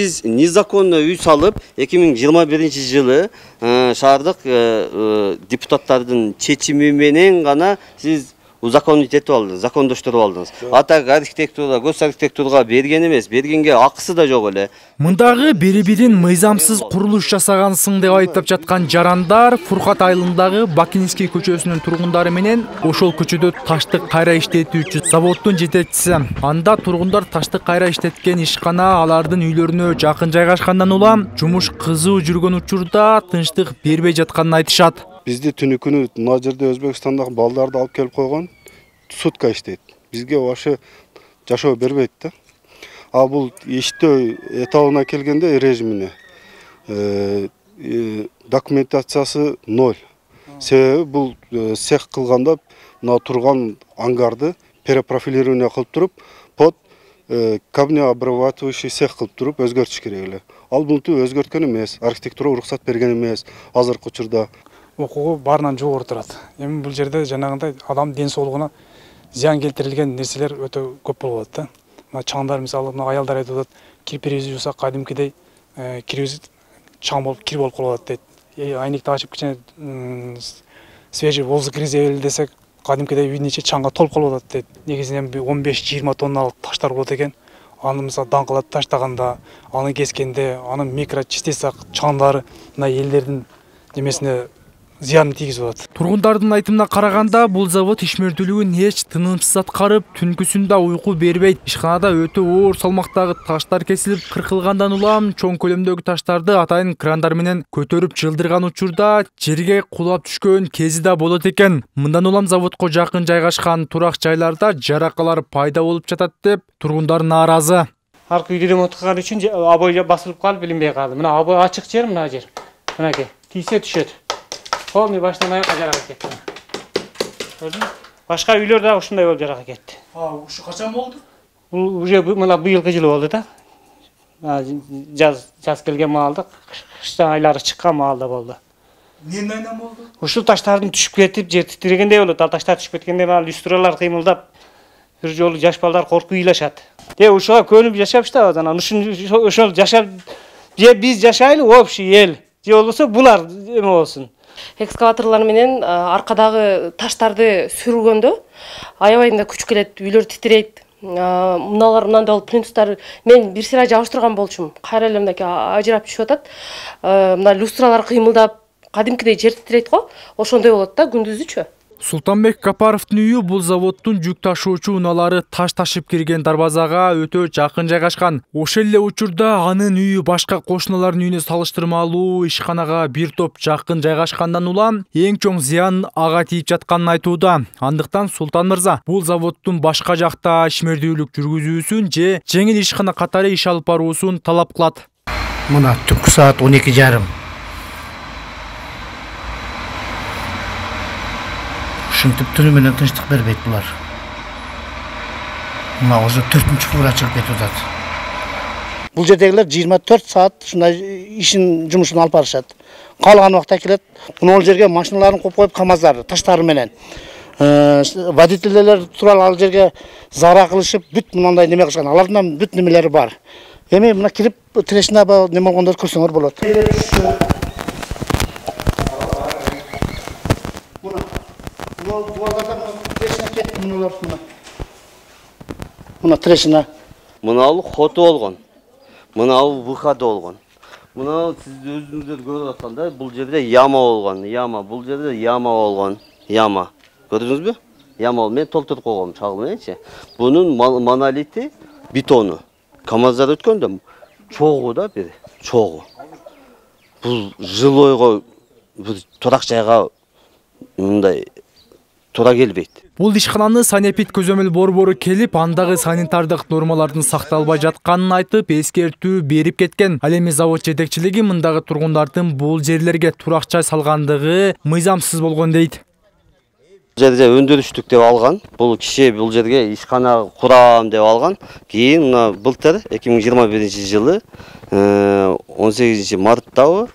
Biz nезаконно үй салып 2021 шаардык депутаттардын чечими менен гана сиз узаконить этип алдыңыз, закондоштуруп алдыңыз. Атак архитектура, гос архитектурага берген эмес, бергенге акысы да жок эле. Мындагы бири-бирин мыйзамсыз курулуш жасагансың деп айыптап жаткан жарандар Фуркат айылындагы Бакинский көчөсүнүн тургундары менен ошол көчөдө таштык кайра иштетүүчү заводдун жетекчиси. Анда тургундар таштык кайра иштеткен ишкана алардын үйлөрүнө жакын жайгашкандан улам жумуш кызуу жүргөн учурда тынчтык бербей жатканын айтышат. Бизди түнү күнү мына жерде Өзбекстандагы балдарды алып келип койгон, сутка иштейт. Бизге вообще жашоо бербейт да. А бул иштөө этабына келгенде режимине документациясы 0. Себеби бул цех кылганда мына турган ангарды перепрофилирование кылып туруп, под камнеобрабатывающий цех кылып туруп өзгөртүш керек эле. Ал мунту өзгөрткөн эмес, архитектура уруксат берген эмес азыркы учурда. Окууга баарынан жогору турат. Эми бул жерде жанагындай адам ден соолугуна зыян келтирилген нерселер өтө көп болуп атат да. Мына чаңдар мисалы, мына аялдар айтып атат, кирпирибиз жусак кадимкидей кирибиз чаң болуп кир болуп калып атат дейт. Айнекти ачып кичине свежий воздух киргизели десек, кадимкидей бир нече чаңга толуп калып атат дейт. Негизинен 15-20 тонналык таштар болот экен. Аны мисалы даңкылап таштаганда, аны кескенде, анын микрочастица чаңдары мына элдердин немесине зыян тийгизип атат. Тургундардын айтымына караганда, бул завод ишмердүүлүгүн эч тынымсыз аткарып, түнкүсүндө уйку бербейт. Ишканада өтө оор салмактагы таштар кесилип, кыркылгандан улам чоң көлөмдөгү таштарды атайын крандар менен көтөрүп жылдырган учурда жерге кулап түшкөн кези да болот экен. Мындан улам заводко жакын жайгашкан турак жайларда жаракалар пайда болуп жатат деп тургундар нааразы. Аркы үйдү ремонт кылган үчүн обой басылып калып билинбей калды. Мына обой ачык жер мына жер. Мынакей, тийсе түшөт. Полный баштан аякка жарака кетти. Көрдүңүз? Башка үйлөр да ушундай болуп жарака кетти. Ушу качан болду? Бул уже мына быйылкы жылы болду да. Жаз келген маалда, кыштан айлары чыккан маалда болду. Эмне айынан болду? Ушул таштардын түшүп кетип, жер титирегендей болот. Ал таштар түшүп кеткенде мына люстралар кыймылдап, бир жолу жаш балдар коркуп ыйлашат. Ушуга көнүп жашапты анан ошол жашап же биз жашайлы общий эл, же болбосо булар эме болсун. Экскаваторлар менен аркадагы таштарды сүргөндө аябайында күч келет, үйлөр титирейт. Мыналар мындай болуп плинтустар мен бир сыйра жабыштырган болчумун. Кайра эле мындай ажырап түшүп атат. Мына люстралар кыймылдап, кадимкидей жер титирейт го. Ошондой болот да күндүзүчү. Султанбек Капаровдун үйү бул заводдун жүк ташуучу унаалары таш ташып кирген дарбазага өтө жакын жайгашкан. Ошол эле учурда анын үйү башка кошуналардын үйүнө салыштырмалуу ишканага бир топ жакын жайгашкандан улам эң чоң зыян ага тийип жатканын айтууда. Андыктан Султан мырза бул заводдун башка жакта ишмердүүлүк жүргүзүүсүн же жеңил ишкана катары иш алып баруусун талап кылат. Мына түнкү саат 12:30. Ушинтип түнү менен тынчтык бербейт булар. Мына уже 4-нчү фура чыгып кетип атат. Бул жердегилер 24 саат ушундай ишин жумушун алып барышат. Калган убакта келет. Мына ол жерге машиналарын коюп КамАЗдар таштары менен. Водительдер туралы ал жерге зара кылышып, бүт мындай неме кылышкан. Алардын бүт немелери бар. Эми мына кирип тирешине неме болгондор көрсөңөр болот. Мына трешина. Мынау хоту болгон. Мынау выходу болгон. Мынау сиз өзүңүздөр көрүп аткандай бул жерде яма болгон. Яма, бул жерде яма болгон. Яма. Көрдүңүзбү? Яма мен толтуруп койгом чагыл мененчи. Бунун монолити бетону. КамАЗдар өткөндө чогуу да бир, чогуу. Бул жилойго бир турак жайга мындай тура келбейт. Бул ишкананы санепид көзөмөл борбору келип, андагы санитардык нормалардын сакталбай жатканын айтып, эскертүү берип кеткен. Ал эми завод жетекчилиги мындагы тургундардын бул жерлерге турак жай салгандыгы мыйзамсыз болгон дейт. Жерде өндүрүштүк деп алган. Бул киши бул жерге ишкана курам деп алган. Кийин мына былтыр 2021 жылы 18 мартта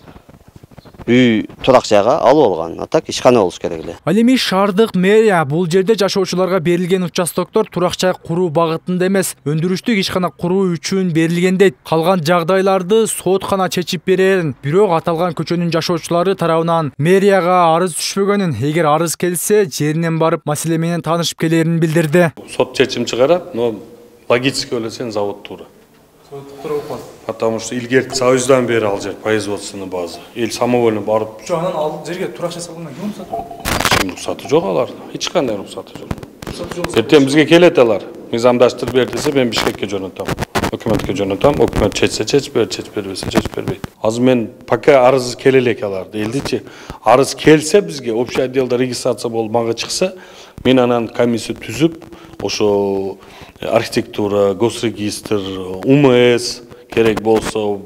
үй турак жайга алып алган. Атак ишкана болуш керек эле. Ал эми шаардык мэрия бул жерде жашоочуларга берилген участоктор турак жай куруу багытында эмес, өндүрүштүк ишкана куруу үчүн берилген дейт. Калган жагдайларды соткана чечип берерин, бирок аталган көчөнүн жашоочулары тарабынан мэрияга арыз түшпөгөнүн, эгер арыз келсе жеринен барып маселе менен таанышып келерин билдирди. Сот чечим чыгарат, но логически ойлосоң завод туура. Потому что илгерти союздан бери ал жер производственный база. Эл самовольно барып. Анан ал жерге турак жасалгандан ким рұқсаты? Ким рұқсаты жок алар. Эч кандай рұқсаты жок. Эртең бизге келет алар. Мыйзамдаштырып бер десе, мен Бишкекке жөнөтөм. Өкмөткө жөнөтөм. Өкмөт чечсе чечип берет, чечип бербесе чечип бербейт. Азыр мен пока арыз келе элек аларды. Элдичи арыз келсе бизге общий отделда регистрация болуп мага чыкса, мен анан комиссия түзүп, ошо архитектура, госрегистр, УМС керек болсо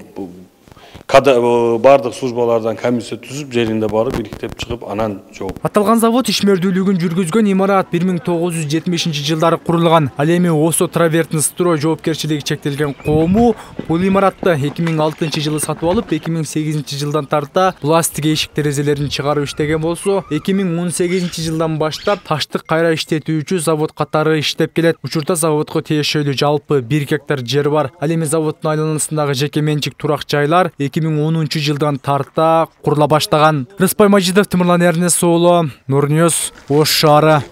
бардык службалардан комиссия түзүп, жеринде барып бириктеп чыгып, анан жооп. Аталган завод ишмердүүлүгүн жүргүзгөн имарат 1970-жылдары курулган. Ал эми Осо Травертный строй жоопкерчилиги чектелген коому бул имаратты 2006-жылы сатып алып, 2008-жылдан тарта пластик эшик терезелерин чыгарып иштеген болсо, 2018-жылдан баштап таштык кайра иштетүүчү завод катары иштеп келет. Учурда заводко тиешелүү жалпы 1 гектар жер бар. Ал эми заводдун айланасындагы жеке менчик турак жайлар 2010-жылдан тарта курула баштаган. Рыспай Мажидов, Тимурлан Эрнес уулу, Нур Ньюс, Ош шаары.